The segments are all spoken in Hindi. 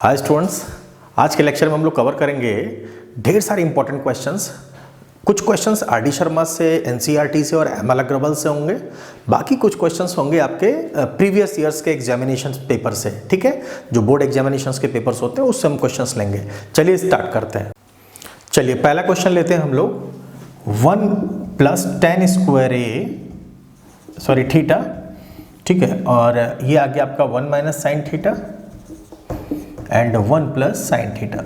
हाय स्टूडेंट्स, आज के लेक्चर में हम लोग कवर करेंगे ढेर सारे इंपॉर्टेंट क्वेश्चंस। कुछ क्वेश्चंस आर डी शर्मा से, एनसीईआरटी से और एम एल अग्रवाल से होंगे। बाकी कुछ क्वेश्चंस होंगे आपके प्रीवियस ईयर्स के एग्जामिनेशन पेपर से, ठीक है। जो बोर्ड एग्जामिनेशंस के पेपर्स होते हैं उससे हम क्वेश्चंस लेंगे। चलिए स्टार्ट करते हैं। चलिए पहला क्वेश्चन लेते हैं हम लोग। 1 + tan स्क्वायर थीटा, ठीक है, और ये आ गया आपका 1 - sin theta and 1 + sin theta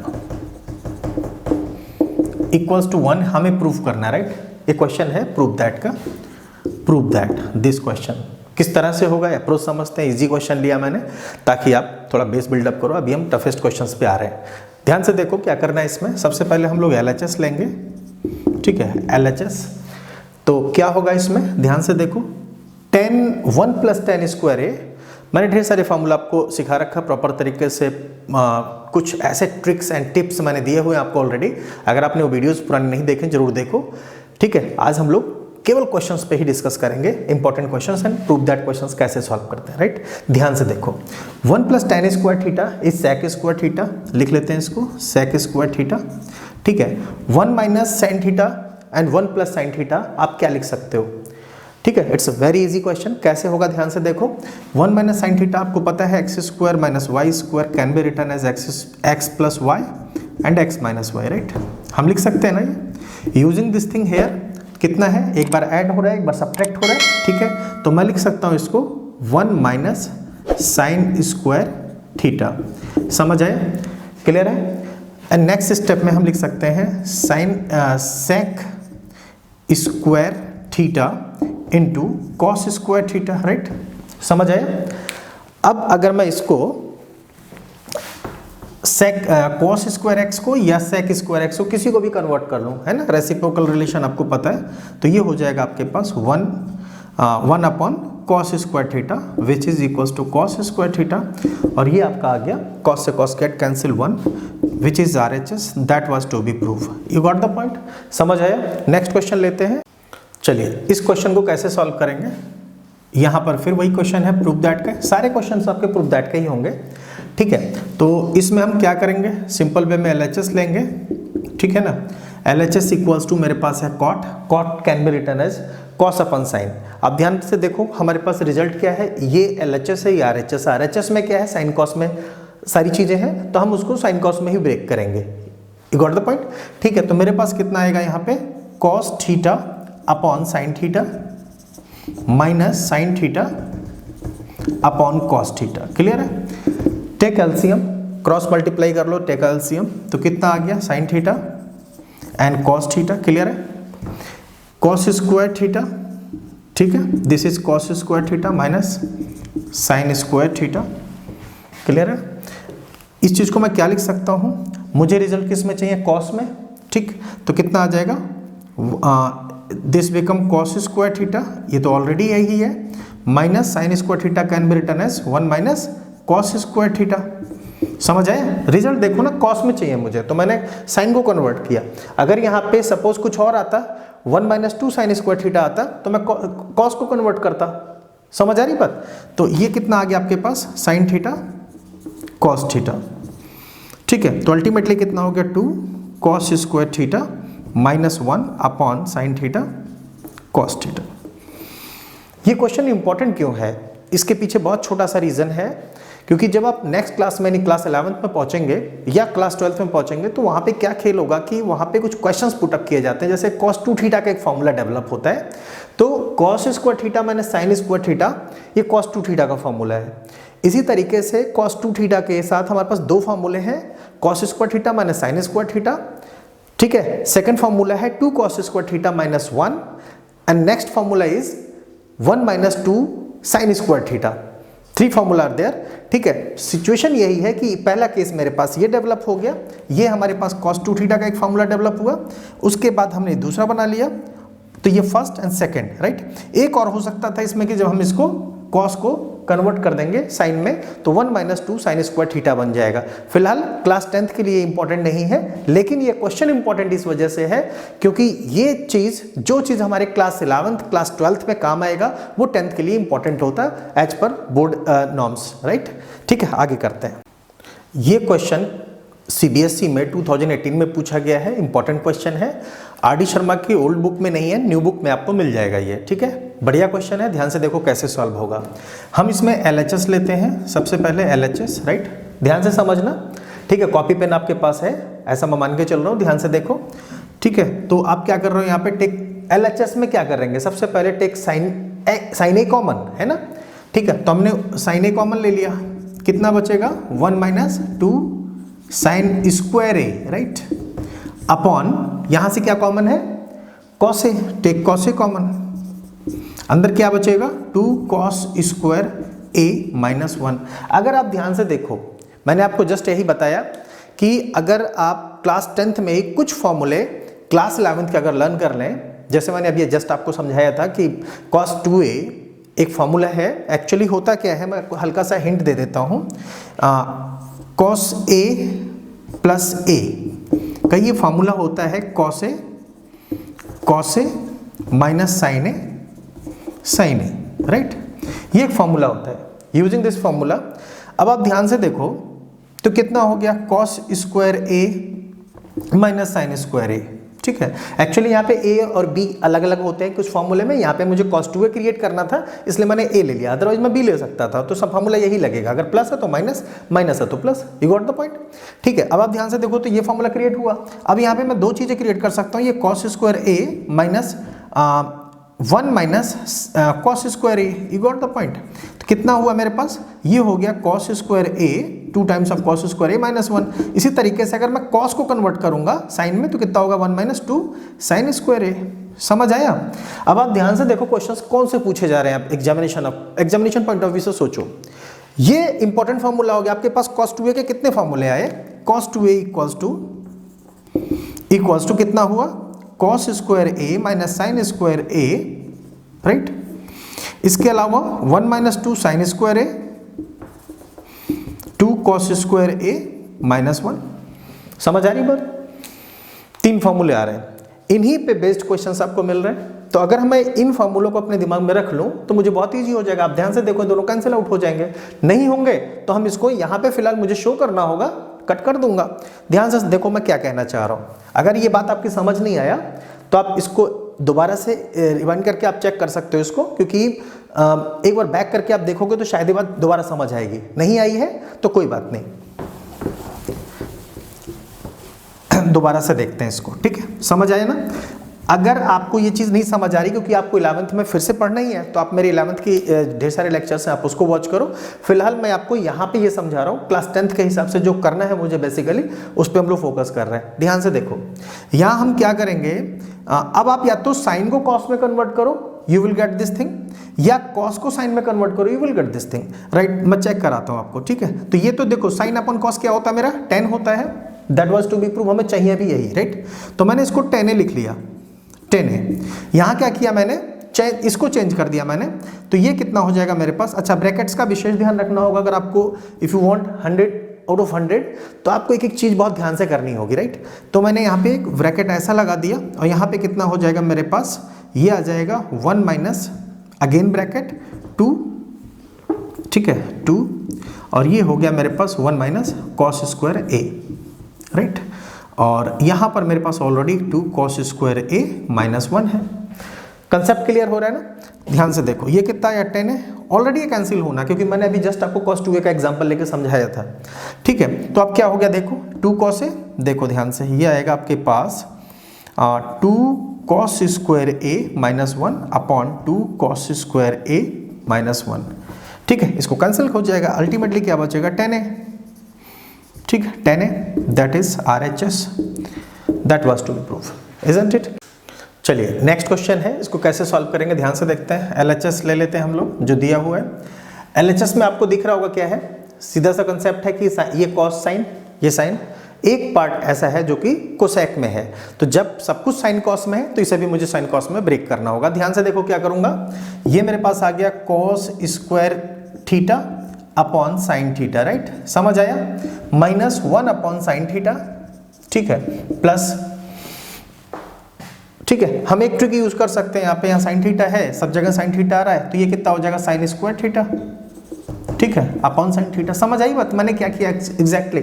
equals to 1 हमें प्रूव करना है, राइट। ये क्वेश्चन है प्रूव दैट का। प्रूव दैट दिस क्वेश्चन किस तरह से होगा, अप्रोच समझते हैं। इजी क्वेश्चन लिया मैंने ताकि आप थोड़ा बेस बिल्डअप करो। अभी हम टफेस्ट क्वेश्चंस पे आ रहे हैं। ध्यान से देखो क्या करना है इसमें। सबसे पहले हम लोग LHS लेंगे, ठीक है, LHS। तो क्या होगा इसमें, ध्यान से देखो। 1 + tan स्क्वायर मैंने ढेर सारे फार्मूला आपको सिखा रखा प्रॉपर तरीके से। कुछ ऐसे ट्रिक्स एंड टिप्स मैंने दिए हुए हैं आपको ऑलरेडी। अगर आपने वो वीडियोस पुराने नहीं देखे जरूर देखो, ठीक है। आज हम लोग केवल क्वेश्चंस पे ही डिस्कस करेंगे, important questions and prove that questions कैसे सॉल्व करते हैं, राइट। ध्यान से देखो। 1 + tan square theta is sec square theta, लिख लेते हैं इसको sec स्क्वायर थीटा, ठीक है। 1 - sin theta and 1 + sin theta आप क्या लिख सकते हो, ठीक है। It's a very easy question. कैसे होगा ध्यान से देखो। 1 - sin थीटा आपको पता है x² - y² can be written as x + y and x - y, right. हम लिख सकते हैं ना ये यूजिंग दिस थिंग हेयर। कितना है, एक बार ऐड हो रहा है, एक बार सब्ट्रैक्ट हो रहा है, ठीक है। तो मैं लिख सकता हूँ इसको 1 - sin स्क्वायर थीटा। समझ आए, क्लियर है। एंड नेक्स्ट स्टेप में हम लिख सकते हैं sec square theta into cos square theta, right. समझ आए। अब अगर मैं इसको कॉस स्क्वायर एक्स को या सेक स्क्वायर एक्स को किसी को भी कन्वर्ट कर लूँ, है ना, रेसिप्रोकल रिलेशन आपको पता है, तो ये हो जाएगा आपके पास 1 cos square theta which is equals to cos square theta. और ये आपका आ गया कॉस से cos get cancel 1 which is RHS। That was to be prove. You got the point, समझ आया। नेक्स्ट क्वेश्चन लेते हैं। चलिए इस क्वेश्चन को कैसे सॉल्व करेंगे। यहाँ पर फिर वही क्वेश्चन है प्रूव दैट का। सारे क्वेश्चन आपके प्रूव दैट के ही होंगे, ठीक है। तो इसमें हम क्या करेंगे, सिंपल वे में LHS लेंगे, ठीक है ना। LHS इक्वल्स टू मेरे पास है cot can be written as cos upon sine. अब ध्यान से देखो हमारे पास रिजल्ट क्या है, ये LHS है, ये RHS। RHS में क्या है, साइन कॉस में सारी चीजें हैं, तो हम उसको साइन कॉस में ही ब्रेक करेंगे। यू गॉट द पॉइंट, ठीक है। तो मेरे पास कितना आएगा यहाँ पे, cos theta upon sine theta minus sine theta upon cos theta. Clear है। टेक एलसीएम, क्रॉस मल्टीप्लाई कर लो, टेक एलसीएम, तो कितना आ गया, sine theta and cos theta. Clear है। कॉस स्क्वायर थीटा, ठीक है, this is cos square theta minus sine square theta. Clear है। इस चीज को मैं क्या लिख सकता हूं, मुझे रिजल्ट किस में चाहिए, कॉस में, ठीक। तो कितना आ जाएगा, this become cos square theta, ये तो ऑलरेडी यही है, minus sine square theta can be written as 1 - cos square theta. समझ आए। रिजल्ट देखो ना, कॉस में चाहिए मुझे, तो मैंने साइन को कन्वर्ट किया। अगर यहाँ पे सपोज कुछ और आता, 1 - 2 साइन स्क्वायर थीटा आता, तो मैं कॉस को कन्वर्ट करता। समझ आ रही बात। तो ये कितना आ गया आपके पास, साइन थीटा कॉस थीटा, ठीक है। तो अल्टीमेटली कितना हो गया, 2 cos square theta -1 upon sine theta cos theta. ये क्वेश्चन इंपॉर्टेंट क्यों है, इसके पीछे बहुत छोटा सा रीजन है। क्योंकि जब आप नेक्स्ट क्लास में, क्लास 11th में पहुंचेंगे या क्लास 12th में पहुंचेंगे, तो वहां पे क्या खेल होगा कि वहां पे कुछ क्वेश्चंस पुटअप किए जाते हैं। जैसे cos 2 थीटा का एक फॉर्मूला डेवलप होता है, तो cos square theta minus sine square theta, ये cos 2 थीटा का फॉर्मूला है। इसी तरीके से cos 2 थीटा के साथ हमारे पास दो फॉर्मूले हैं, cos square theta minus sine square theta, ठीक है। सेकंड फॉर्मूला है 2 cos square theta -1 and next formula is 1 - 2 sine square theta. 3 formula are there, ठीक है। सिचुएशन यही है कि पहला केस मेरे पास ये डेवलप हो गया, ये हमारे पास cos 2 थीटा का एक फॉर्मूला डेवलप हुआ, उसके बाद हमने दूसरा बना लिया, तो ये फर्स्ट एंड सेकंड, राइट। एक और हो सकता था इसमें कि जब हम इसको cos को कन्वर्ट कर देंगे साइन में, तो 1 - 2 साइन स्क्वायर थीटा बन जाएगा। फिलहाल क्लास 10th के लिए इंपॉर्टेंट नहीं है, लेकिन ये क्वेश्चन इंपॉर्टेंट इस वजह से है क्योंकि ये चीज, जो चीज हमारे क्लास 11th क्लास 12th में काम आएगा, वो 10th के लिए इंपॉर्टेंट होता है as per board norms, right. ठीक है, आगे करते हैं। ये क्वेश्चन सीबीएसई में 2018 में पूछा गया है, इंपॉर्टेंट क्वेश्चन है। आरडी शर्मा की ओल्ड बुक में नहीं है, न्यू बुक में आपको मिल जाएगा ये, ठीक है। बढ़िया क्वेश्चन है, ध्यान से देखो कैसे सॉल्व होगा। हम इसमें एलएचएस लेते हैं, सबसे पहले एलएचएस, राइट, ध्यान से समझना, ठीक है। कॉपी पेन आपके पास है, ऐसा मैं मान के चल रहा हूँ, ध्यान से देखो, ठीक है। तो आप क्या कर रहे हो यहाँ पे, टेक एलएचएस में क्या करेंगे, सबसे पहले टेक साइन ए कॉमन है ना, ठीक है। तो हमने साइन ए कॉमन ले लिया, कितना बचेगा 1 माइनस 2 साइन स्क्वायर ए, राइट, अपॉन यहां से क्या कॉमन है, cos A, take cos A common, अंदर क्या बचेगा 2 कॉस स्क्वायर ए माइनस 1। अगर आप ध्यान से देखो, मैंने आपको जस्ट यही बताया कि अगर आप क्लास 10th में ही कुछ फॉर्मूले क्लास 11th के अगर लर्न कर लें, जैसे मैंने अभी जस्ट आपको समझाया था कि cos 2a एक फॉर्मूला है, एक्चुअली होता क्या है, मैं आपको हल्का सा हिंट दे देता हूँ। cos a प्लस a का ये फॉर्मूला होता है cos a minus sine A, right, ये एक फॉर्मूला होता है। यूजिंग दिस फॉर्मूला अब आप ध्यान से देखो तो कितना हो गया cos square a minus sine square A, ठीक है। एक्चुअली यहाँ पे a और b अलग अलग होते हैं कुछ फॉर्मूले में, यहाँ पे मुझे cos 2a क्रिएट करना था इसलिए मैंने a ले लिया, अदरवाइज मैं b ले सकता था। तो सब फॉर्मूला यही लगेगा, अगर प्लस है तो माइनस, माइनस है तो plus, you got the point, ठीक है। अब आप ध्यान से देखो तो ये फॉर्मूला क्रिएट हुआ। अब यहाँ पे मैं दो चीजें क्रिएट कर सकता हूँ, ये cos square a minus 1 minus cos square A, you got the point. तो कितना हुआ मेरे पास, ये हो गया cos square A 2 times of cos square A minus 1। इसी तरीके से अगर मैं cos को कन्वर्ट करूंगा साइन में तो कितना होगा 1 माइनस 2 साइन स्क्वायर ए, समझ आया। अब आप ध्यान से देखो क्वेश्चंस कौन से पूछे जा रहे हैं, आप एग्जामिनेशन पॉइंट ऑफ व्यू से सोचो। ये इंपॉर्टेंट फॉर्मूला हो गया आपके पास, cos 2a के कितने फॉर्मूले आए, cos 2a इक्वल्स टू कितना हुआ cos स्क्वायर ए माइनस साइन स्क्वायर ए, राइट। इसके अलावा 1 माइनस 2 साइन स्क्वायर ए, 2 cos स्क्वायर ए माइनस 1, समझ आ रही बात। 3 फॉर्मूले आ रहे हैं, इन्हीं पे बेस्ड क्वेश्चंस आपको मिल रहे हैं। तो अगर मैं इन फॉर्मूलों को अपने दिमाग में रख लूं तो मुझे बहुत ईजी हो जाएगा। आप ध्यान से देखो दोनों कैंसिल आउट हो जाएंगे, नहीं होंगे तो हम इसको यहाँ पे फिलहाल मुझे शो करना होगा, कट कर दूंगा। ध्यान से देखो मैं क्या कहना चाह रहा हूँ। अगर ये बात आपकी समझ नहीं आया तो आप इसको दोबारा से रिवाइंड करके आप चेक कर सकते हो इसको, क्योंकि एक बार बैक करके आप देखोगे तो शायद ये बात दोबारा समझ आएगी। नहीं आई है तो कोई बात नहीं, दोबारा से देखते हैं इसको, ठीक है। समझ आया ना। अगर आपको ये चीज़ नहीं समझ आ रही क्योंकि आपको 11th में फिर से पढ़ना ही है तो आप मेरे 11th की ढेर सारे लेक्चर्स हैं, आप उसको वॉच करो। फिलहाल मैं आपको यहाँ पे ये समझा रहा हूँ, क्लास 10th के हिसाब से जो करना है मुझे बेसिकली उस पर हम लोग फोकस कर रहे हैं। ध्यान से देखो यहाँ हम क्या करेंगे, अब आप या तो साइन को कॉस में कन्वर्ट करो, you will get this thing, या कॉस को साइन में कन्वर्ट करो, you will get this thing, right. मैं चेक कराता हूँ आपको, ठीक है। तो ये तो देखो साइन अपॉन कॉस क्या होता है मेरा 10 होता है, that was to be prove, हमें चाहिए भी यही, राइट। तो मैंने इसको 10a लिख लिया, 10a। यहाँ क्या किया मैंने, इसको चेंज कर दिया मैंने, तो ये कितना हो जाएगा मेरे पास। अच्छा, ब्रैकेट्स का विशेष ध्यान रखना होगा, अगर आपको if you want 100 out of 100 तो आपको एक एक चीज़ बहुत ध्यान से करनी होगी, राइट। तो मैंने यहाँ पे एक ब्रैकेट ऐसा लगा दिया और यहाँ पे कितना हो जाएगा मेरे पास, ये आ जाएगा 1 माइनस अगेन ब्रैकेट 2, ठीक है 2, और ये हो गया मेरे पास 1 माइनस कॉस स्क्वायर ए, राइट। और यहाँ पर मेरे पास ऑलरेडी 2 cos स्क्वायर ए माइनस 1 है। कंसेप्ट क्लियर हो रहा है ना। ध्यान से देखो ये कितना है 10 है, ऑलरेडी ये कैंसिल होना क्योंकि मैंने अभी जस्ट आपको cos 2a का एग्जांपल लेके समझाया था, ठीक है। तो अब क्या हो गया देखो 2 cos ए, देखो ध्यान से ये आएगा आपके पास 2 cos स्क्वायर ए माइनस 1 अपॉन 2 cos स्क्वायर ए माइनस 1, ठीक है। इसको कैंसिल हो जाएगा, अल्टीमेटली क्या बचेगा 10a, ठीक है 10a, that is RHS, that was to be prove, isn't it. चलिए नेक्स्ट क्वेश्चन है, इसको कैसे सॉल्व करेंगे ध्यान से देखते हैं। LHS ले लेते हैं हम लोग जो दिया हुआ है। LHS में आपको दिख रहा होगा क्या है, सीधा सा कंसेप्ट है कि ये कॉस साइन, ये साइन, एक पार्ट ऐसा है जो कि कोसेक में है। तो जब सब कुछ साइन कॉस में है तो इसे भी मुझे साइन कॉस में ब्रेक करना होगा। ध्यान से देखो क्या करूंगा, ये मेरे पास आ गया cos square theta upon sine theta, right, समझ आया, माइनस 1 अपॉन साइन थीटा, ठीक है, प्लस, ठीक है। हम एक ट्रिक यूज कर सकते हैं, यहाँ पे यहाँ साइन थीटा है, सब जगह साइन थीटा आ रहा है, तो ये कितना हो जाएगा साइन स्क्वायर थीटा, ठीक है, अपॉन साइन थीटा। समझ आई बात मैंने क्या किया एग्जैक्टली?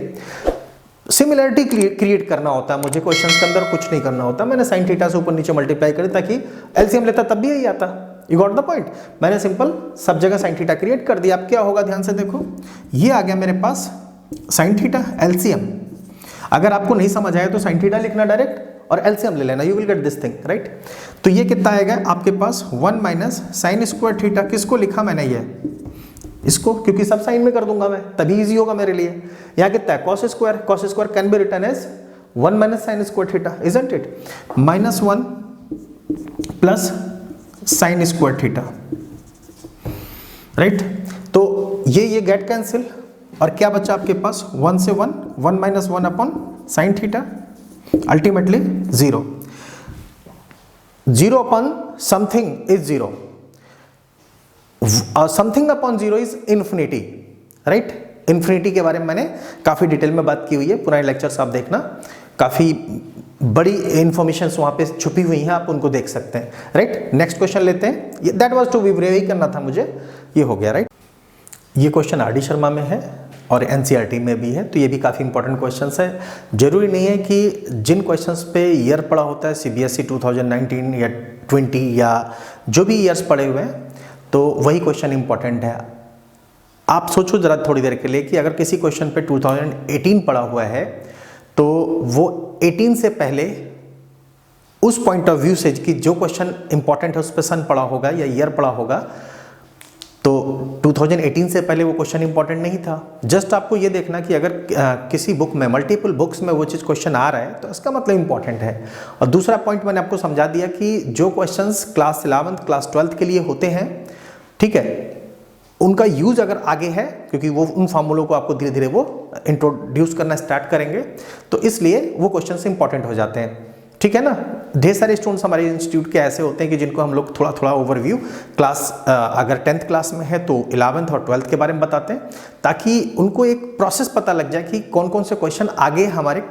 सिमिलरिटी क्रिएट करना होता है मुझे क्वेश्चन के अंदर, कुछ नहीं करना होता। मैंने साइन थीटा से ऊपर नीचे मल्टीप्लाई करी ताकि एलसीएम लेता तब भी यही आता। You got the point? मैंने सिंपल सब जगह साइन थीटा क्रिएट कर दिया। अब क्या होगा ध्यान से देखो, ये आ गया मेरे पास साइन थीटा एलसीएम। अगर आपको नहीं समझ आया तो साइन थीटा लिखना डायरेक्ट और एलसीएम ले लेना, you will get this thing right. तो ये कितना आएगा आपके पास 1 माइनस साइन स्क्वायर थीटा। किसको लिखा मैंने ये इसको, क्योंकि सब साइन में कर दूंगा मैं, तभी इजी होगा मेरे लिए। यहाँ कितना है cos square, cos square can be written as 1 minus sine square theta, isn't it? -1 plus sine square theta right. तो ये गेट कैंसिल और क्या बचा आपके पास 1 से 1, 1 minus 1 upon sine theta, ultimately 0। 0 upon something is 0, something upon 0 is infinity right. Infinity के बारे में मैंने काफी डिटेल में बात की हुई है, पुराने लेक्चर्स आप देखना, काफी बड़ी इंफॉर्मेशन वहां पे छुपी हुई हैं, आप उनको देख सकते हैं राइट। नेक्स्ट क्वेश्चन लेते हैं, that was to be brave ही करना था मुझे, ये हो गया राइट। ये क्वेश्चन आर डी शर्मा में है और एनसीईआरटी में भी है, तो ये भी काफ़ी इंपॉर्टेंट क्वेश्चंस है। जरूरी नहीं है कि जिन क्वेश्चंस पे ईयर पड़ा होता है सीबीएसई 2019 या 20 या जो भी ईयर्स पड़े हुए हैं तो वही क्वेश्चन इंपॉर्टेंट है। आप सोचो जरा थोड़ी देर के लिए कि अगर किसी क्वेश्चन पे 2018 पड़ा हुआ है तो वो 18 से पहले उस पॉइंट ऑफ व्यू से कि जो क्वेश्चन इंपॉर्टेंट है उस पर सन पड़ा होगा या ईयर पड़ा होगा, तो 2018 से पहले वो क्वेश्चन इंपॉर्टेंट नहीं था। जस्ट आपको ये देखना कि अगर किसी बुक में, मल्टीपल बुक्स में वो चीज़ क्वेश्चन आ रहा है तो इसका मतलब इंपॉर्टेंट है। और दूसरा पॉइंट मैंने आपको समझा दिया कि जो questions class 11th class 12th के लिए होते हैं, ठीक है, उनका यूज अगर आगे है, क्योंकि वो उन फार्मूलों को आपको धीरे धीरे वो इंट्रोड्यूस करना स्टार्ट करेंगे, तो इसलिए वो क्वेश्चन इंपॉर्टेंट हो जाते हैं, ठीक है ना। ढेर सारे स्टूडेंट्स हमारे इंस्टीट्यूट के ऐसे होते हैं कि जिनको हम लोग थोड़ा थोड़ा ओवरव्यू क्लास अगर 10th क्लास में है तो 11th और 12th के बारे में बताते हैं, ताकि उनको एक प्रोसेस पता लग जाए कि कौन कौन से क्वेश्चन आगे हमारे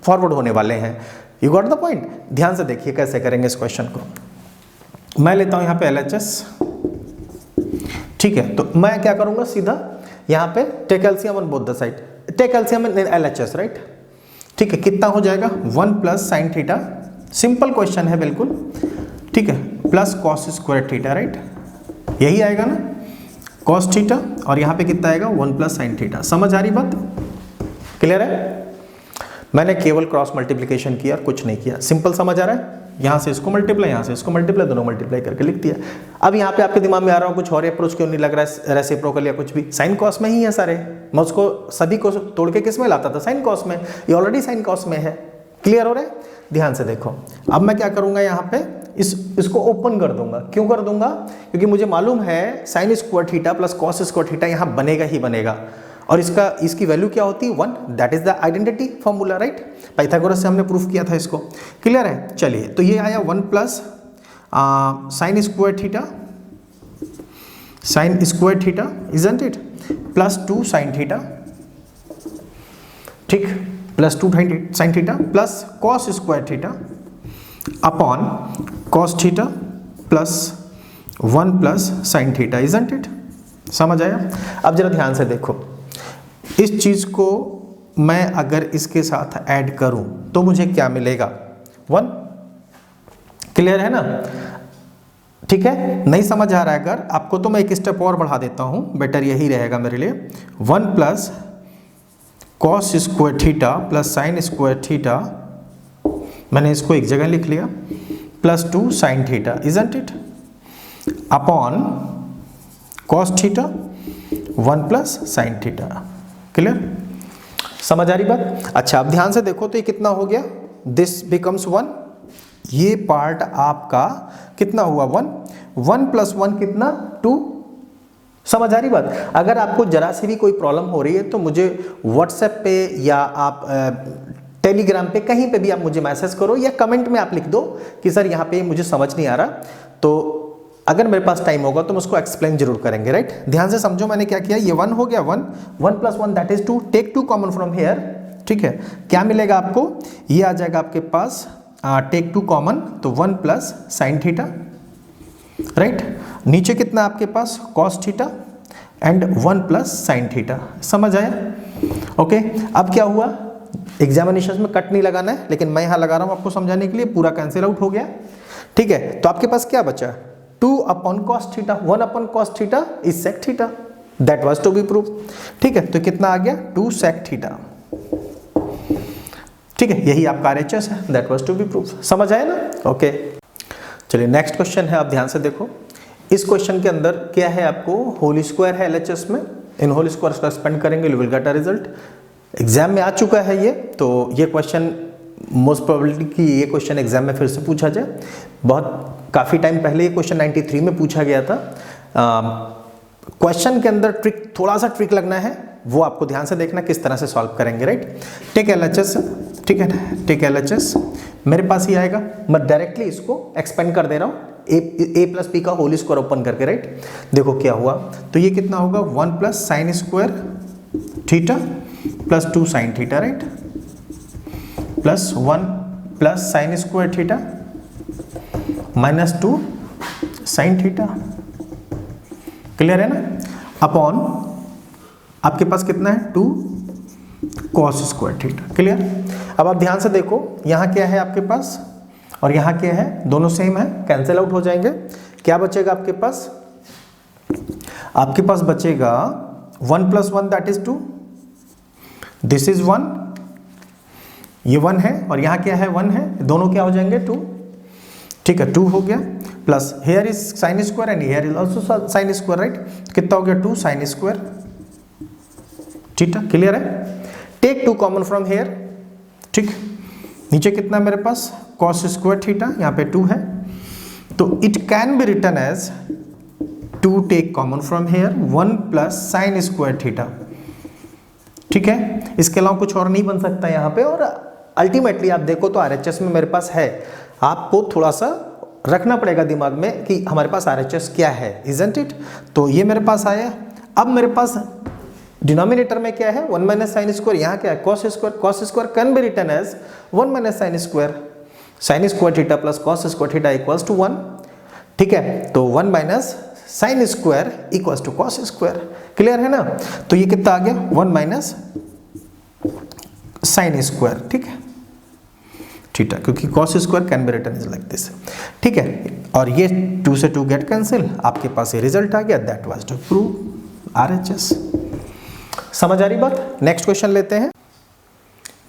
फॉरवर्ड होने वाले हैं। You got the point? ध्यान से देखिए कैसे करेंगे इस क्वेश्चन को। मैं लेता हूं यहाँ पे LHS, ठीक है। तो मैं क्या करूंगा, सीधा यहाँ पे take LCM on both the side, take LCM in LHS right, ठीक है। कितना हो जाएगा 1 plus sine theta, simple question है बिल्कुल, ठीक है, plus cos square theta right, यही आएगा ना कॉस थीटा, और यहाँ पे कितना आएगा 1 प्लस साइन थीटा। समझ आ रही बात? क्लियर है? मैंने केवल क्रॉस मल्टीप्लिकेशन किया, कुछ नहीं किया, सिंपल समझ आ रहा है। यहाँ से इसको मल्टीप्लाई, यहाँ से इसको मल्टीप्लाई, दोनों मल्टीप्लाई करके लिख दिया। अब यहाँ पे आपके दिमाग में आ रहा हो कुछ और अप्रोच क्यों नहीं लग रहा है, रेसिप्रोकल या कुछ भी, साइन कॉस में ही है सारे। मैं उसको सभी को तोड़ के किस में लाता था, साइन कॉस में, ये ऑलरेडी साइन कॉस में है। क्लियर हो रहा है? ध्यान से देखो, अब मैं क्या करूंगा, यहाँ पे इसको ओपन कर दूंगा। क्यों कर दूंगा? क्योंकि मुझे मालूम है sign square theta plus cos square theta यहाँ बनेगा ही बनेगा, और इसकी वैल्यू क्या होती है 1, that is the identity formula right. Pythagoras से हमने प्रूफ किया था इसको। क्लियर है? चलिए, तो ये आया 1 plus sine square theta isn't it, plus 2 sine theta, ठीक, plus 2 sine theta plus cos square theta upon cos theta plus 1 plus sine theta isn't it. समझ आया? अब जरा ध्यान से देखो, इस चीज को मैं अगर इसके साथ ऐड करूं तो मुझे क्या मिलेगा 1। क्लियर है ना? ठीक है, नहीं समझ आ रहा है अगर आपको तो मैं एक स्टेप और बढ़ा देता हूं, बेटर यही रहेगा मेरे लिए। 1 plus cos square theta plus sine square theta, मैंने इसको एक जगह लिख लिया, plus 2 sine theta isn't it, upon cos theta 1 plus sine theta. Clear? समझ आ रही बात? अच्छा, अब ध्यान से देखो तो ये कितना हो गया, दिस बिकम्स 1, ये पार्ट आपका कितना हुआ 1 प्लस 1 कितना 2। समझ आ रही बात? अगर आपको जरा सी भी कोई प्रॉब्लम हो रही है तो मुझे व्हाट्सएप पे या आप टेलीग्राम पे कहीं पे भी आप मुझे मैसेज करो, या कमेंट में आप लिख दो कि सर यहाँ पे मुझे समझ नहीं आ रहा, तो अगर मेरे पास टाइम होगा तो मैं उसको एक्सप्लेन जरूर करेंगे राइट। ध्यान से समझो मैंने क्या किया, ये 1 हो गया, 1 plus 1 that is 2, take 2 common from here, ठीक है। क्या मिलेगा आपको, ये आ जाएगा आपके पास टेक 2 कॉमन, तो 1 प्लस साइन थीटा राइट। नीचे कितना आपके पास cos theta, and 1 plus sine theta. समझ आया? ओके, अब क्या हुआ, एग्जामिनेशन में कट नहीं लगाना है, लेकिन मैं यहाँ लगा रहा हूँ आपको समझाने के लिए, पूरा कैंसिल आउट हो गया। ठीक है, तो आपके पास क्या बचा, 2 upon cos theta, 1 upon cos theta is sec theta, that was to be prove. ठीक है, तो कितना आ गया, 2 सेक थीटा। ठीक है, यही आपका RHS है, that was to be prove. समझ आया ना? ओके, चलिए नेक्स्ट क्वेश्चन है, आप ध्यान से देखो। इस क्वेश्चन के अंदर क्या है, आपको होल स्क्वायर है LHS में, इन होल स्क्वायर को एक्सपेंड करेंगे, you will get a result. Exam में आ चुका है ये, तो ये क्वेश्चन मोस्ट प्रोबेबिलिटी कि ये क्वेश्चन एग्जाम में फिर से पूछा जाए। बहुत काफ़ी टाइम पहले ये क्वेश्चन 93 में पूछा गया था। क्वेश्चन के अंदर ट्रिक, थोड़ा सा ट्रिक लगना है, वो आपको ध्यान से देखना किस तरह से सॉल्व करेंगे। राइट, टेक LHS, ठीक है, टेक LHS मेरे पास ही आएगा, मैं डायरेक्टली इसको एक्सपेंड कर दे रहा हूँ, a प्लस बी का होल स्क्वायर ओपन करके। राइट, देखो क्या हुआ, तो ये कितना होगा, 1 plus sine square theta plus 2 sine theta, right, plus 1 plus sine square theta minus 2 sine theta. Clear है ना? अपॉन आपके पास कितना है, 2 कॉस स्क्वायर थीटा। क्लियर? अब आप ध्यान से देखो, यहाँ क्या है आपके पास और यहाँ क्या है, दोनों सेम है, कैंसिल आउट हो जाएंगे। क्या बचेगा आपके पास, आपके पास बचेगा 1 plus 1 that is 2, this is 1, ये 1 है और यहाँ क्या है, 1 है, दोनों क्या हो जाएंगे, 2। ठीक है, 2 हो गया, plus here is sine square and here is also sine square. Right, कितना हो गया, 2 साइन स्क्वायर थीटा। क्लियर है? Take 2 common from here. ठीक, नीचे कितना मेरे पास, कॉस स्क्वायर थीटा, यहाँ पे 2 है, तो it can be written as 2 take common from here 1 plus sine square theta. ठीक है, इसके अलावा कुछ और नहीं बन सकता यहाँ पे। और अल्टीमेटली आप देखो तो RHS में मेरे पास है, आपको थोड़ा सा रखना पड़ेगा दिमाग में कि हमारे पास RHS क्या है, इजंट इट? तो ये मेरे पास आया। अब मेरे पास डिनोमिनेटर में क्या है, 1 माइनस साइन स्क्वायर, यहाँ क्या है, cos square. Cos square can be written as 1 minus sine square, sine square theta plus cos square theta equals to 1। ठीक है, तो 1 minus sine square equals to cos square. Clear है ना? तो ये कितना आ गया, 1 माइनस साइन स्क्वायर, ठीक है, थीटा, क्योंकि cos square can be written is like this. ठीक है, और ये 2 से 2 गेट कैंसिल, आपके पास ये रिजल्ट आ गया, that was to prove RHS। समझ आ रही बात? नेक्स्ट क्वेश्चन लेते हैं।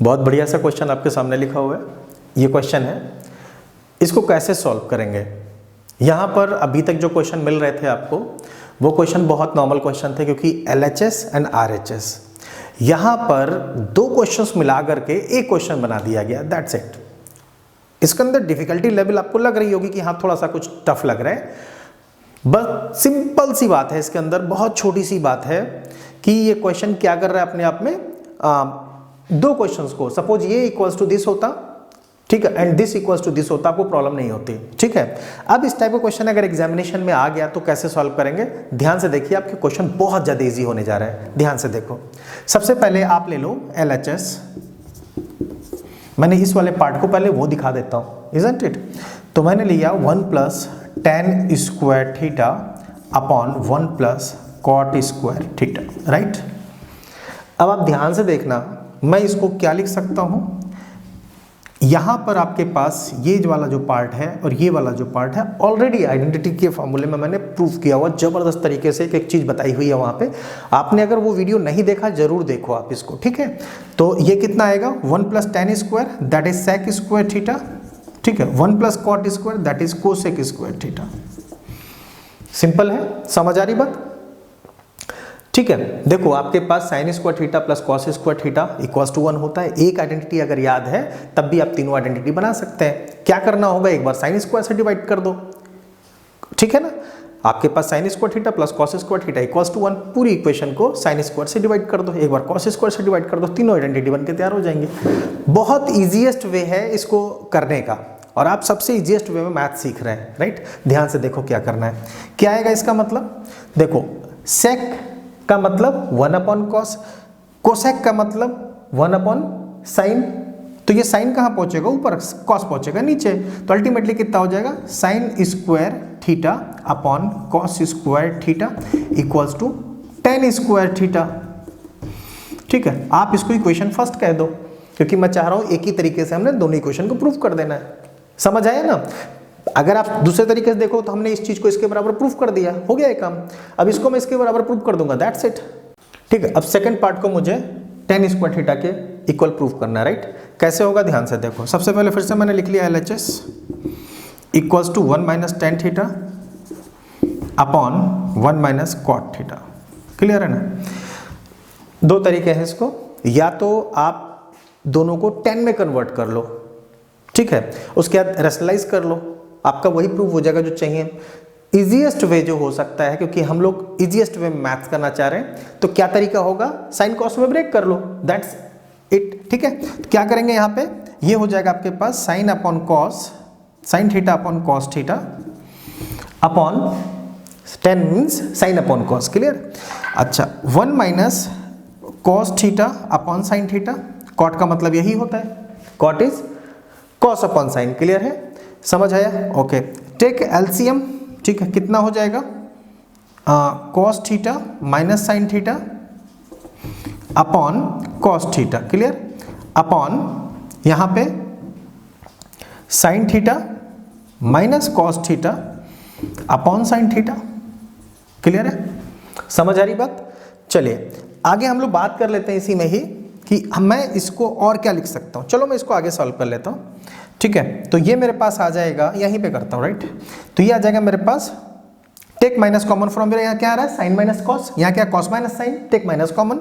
बहुत बढ़िया सा क्वेश्चन आपके सामने लिखा हुआ है, ये क्वेश्चन है, इसको कैसे सॉल्व करेंगे। यहाँ पर अभी तक जो क्वेश्चन मिल रहे थे आपको, वो क्वेश्चन बहुत नॉर्मल क्वेश्चन थे, क्योंकि LHS एंड RHS, यहाँ पर 2 क्वेश्चंस मिला करके एक क्वेश्चन बना दिया गया, दैट्स इट। इसके अंदर डिफिकल्टी लेवल आपको लग रही होगी कि हाँ थोड़ा सा कुछ टफ लग रहा है, बस सिंपल सी बात है इसके अंदर, बहुत छोटी सी बात है कि ये क्वेश्चन क्या कर रहा है अपने आप में, 2 क्वेश्चंस को, सपोज ये इक्वल्स टू दिस होता, ठीक है, and this equals to this होता, आपको प्रॉब्लम नहीं होती। ठीक है, अब इस टाइप का क्वेश्चन अगर एग्जामिनेशन में आ गया तो कैसे सॉल्व करेंगे, ध्यान से देखिए, आपके क्वेश्चन बहुत ज्यादा इजी होने जा रहा है। ध्यान से देखो, सबसे पहले आप ले लो LHS, मैंने इस वाले पार्ट को पहले वो दिखा देता हूं, इजंट इट? तो मैंने लिया 1 plus tan square theta upon 1 plus cot square theta, right. अब आप ध्यान से देखना, मैं इसको क्या लिख सकता हूं, यहां पर आपके पास ये वाला जो पार्ट है और ये वाला जो पार्ट है, ऑलरेडी आइडेंटिटी के फॉर्मूले में मैंने प्रूफ किया हुआ, जबरदस्त तरीके से एक चीज बताई हुई है वहां पे। आपने अगर वो वीडियो नहीं देखा, जरूर देखो आप इसको, ठीक है। तो ये कितना आएगा, 1 plus tan square that is sec square theta, ठीक है, 1 plus cot square that is cosec square theta. Simple है, समझ आ रही बात? ठीक है, देखो आपके पास sine square theta plus cos square theta equals to 1 होता है। एक आइडेंटिटी अगर याद है तब भी आप तीनों आइडेंटिटी बना सकते हैं। क्या करना होगा, एक बार साइन स्क्वायर से डिवाइड कर दो, ठीक है ना। आपके पास sine square theta plus cos square theta equals to 1, पूरी इक्वेशन को साइन स्क्वायर से डिवाइड कर दो, एक बार कॉस स्क्वायर से डिवाइड कर दो, तीनों आइडेंटिटी बनके तैयार हो जाएंगे। बहुत ईजीएस्ट वे है इसको करने का, और आप सबसे इजीएस्ट वे में मैथ सीख रहे हैं, राइट। ध्यान से देखो क्या करना है, क्या आएगा इसका मतलब, देखो सेक का मतलब 1 अपॉन कॉस, कोसेक का मतलब 1 अपॉन साइन, तो ये साइन कहाँ पहुंचेगा, ऊपर, कॉस पहुंचेगा नीचे, तो अल्टीमेटली कितना हो जाएगा, sine square theta upon cos square theta equals to tan square theta. ठीक है, आप इसको इक्वेशन फर्स्ट कह दो, क्योंकि मैं चाह रहा हूं एक ही तरीके से हमने दोनों इक्वेशन को प्रूफ कर देना है। समझ आया ना? अगर आप दूसरे तरीके से देखो तो हमने इस चीज को इसके बराबर प्रूफ कर दिया, हो गया ये काम। अब इसको मैं इसके बराबर प्रूफ कर दूंगा, दैट्स इट। ठीक है, अब सेकंड पार्ट को मुझे tan स्क्वायर थीटा के इक्वल प्रूफ करना है, राइट? कैसे होगा ध्यान से देखो। सबसे पहले फिर से मैंने लिख लिया LHS equals to 1 minus tan theta upon 1 minus cot theta. Clear है ना? दो तरीके हैं इसको, या तो आप दोनों को 10 में कन्वर्ट कर लो, ठीक है, उसके बाद रेशनलाइज कर लो, आपका वही प्रूफ हो जाएगा जो चाहिए। इजीएस्ट वे जो हो सकता है, क्योंकि हम लोग इजीएस्ट वे में मैथ्स करना चाह रहे हैं, तो क्या तरीका होगा, साइन कॉस में ब्रेक कर लो, दैट्स इट। ठीक है, तो क्या करेंगे यहाँ पे, ये हो जाएगा आपके पास sine upon cos, sine theta upon cos theta upon 10 means sine upon cos. Clear? अच्छा, 1 minus cos theta upon sine theta, cot का मतलब यही होता है, cot is cos upon sine. Clear है? समझ आया? Okay, take LCM. ठीक है, कितना हो जाएगा, cos theta minus sine theta upon cos theta. Clear? Upon यहाँ पे sine theta minus cos theta upon sine theta. Clear है? समझ आ रही बात? चलिए आगे हम लोग बात कर लेते हैं इसी में ही कि मैं इसको और क्या लिख सकता हूँ। चलो मैं इसको आगे सॉल्व कर लेता हूँ। ठीक है, तो ये मेरे पास आ जाएगा, यहीं पे करता हूँ, राइट? तो ये आ जाएगा मेरे पास, टेक माइनस कॉमन फ्रॉम, मेरे यहाँ क्या आ रहा है, साइन माइनस कॉस, यहाँ क्या cos minus sine, take minus common,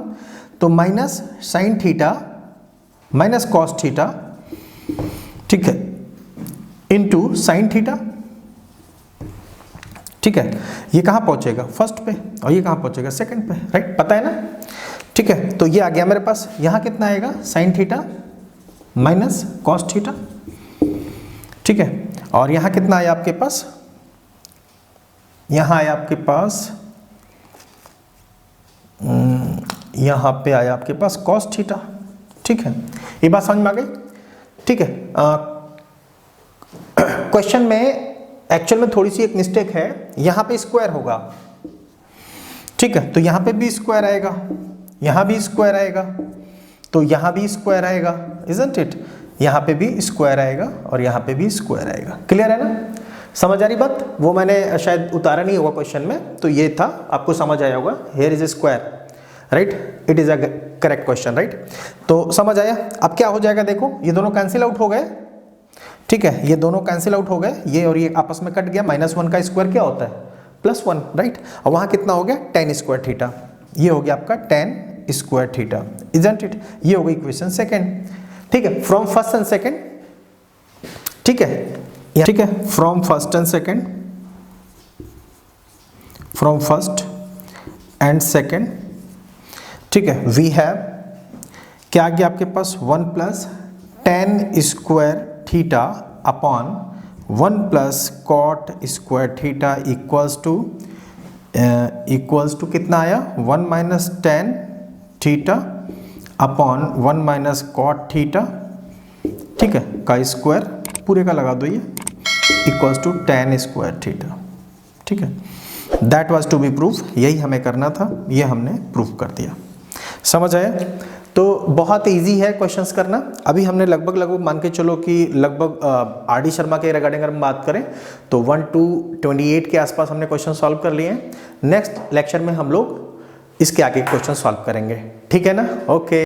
तो minus sine theta minus cos theta, ठीक है, इनटू साइन थीटा। ठीक है, ये कहाँ पहुंचेगा, फर्स्ट पे, और ये कहाँ पहुंचेगा, सेकंड पे, राइट? पता है ना? ठीक है, तो ये आ गया मेरे पास। यहाँ कितना आएगा, sign theta minus cos theta. ठीक है, और यहाँ कितना आया आपके पास, यहाँ आया आपके पास, यहाँ पे आया आपके पास कॉस थीटा। ठीक है, ये बात समझ में आ गई? ठीक है, क्वेश्चन में एक्चुअल में थोड़ी सी एक मिस्टेक है, यहाँ पे स्क्वायर होगा। ठीक है, तो यहाँ पे भी स्क्वायर आएगा, यहाँ भी स्क्वायर आएगा, तो यहाँ भी स्क्वायर आएगा, इजंट इट? यहाँ पे भी स्क्वायर आएगा और यहाँ पे भी स्क्वायर आएगा। क्लियर है ना? समझ आ रही बात? वो मैंने शायद उतारा नहीं होगा क्वेश्चन में, तो ये था, आपको समझ आया होगा, here is a square, right? It is a correct question, right? तो समझ आया? अब क्या हो जाएगा, देखो ये दोनों कैंसिल आउट हो गए। ठीक है, ये दोनों कैंसिल आउट हो गए, ये और ये आपस में कट गया, -1 का स्क्वायर क्या होता है, +1, राइट? और वहाँ कितना हो गया, tan स्क्वायर थीटा, ये हो गया आपका tan square theta, isn't it? ये हो गई इक्वेशन सेकेंड। ठीक है, फ्रॉम फर्स्ट एंड सेकेंड, ठीक है, ठीक है, from first and second, from first and second, ठीक है, वी हैव क्या आ गया आपके पास, 1 plus tan square theta upon 1 plus cot square theta equals to कितना आया, 1 minus tan theta upon 1 minus cot theta, ठीक है, का स्क्वायर, पूरे का लगा दो ये, equals to tan square theta. ठीक है, that was to be proof, यही हमें करना था, ये हमने प्रूफ कर दिया। समझ आया? तो बहुत इजी है क्वेश्चंस करना। अभी हमने लगभग मान के चलो कि लगभग आर.डी. शर्मा के रिगार्डिंग अगर हम बात करें तो 1 to 28 के आसपास हमने क्वेश्चन सॉल्व कर लिए हैं। नेक्स्ट लेक्चर में हम लोग इसके आगे क्वेश्चन सॉल्व करेंगे। ठीक है ना? ओके।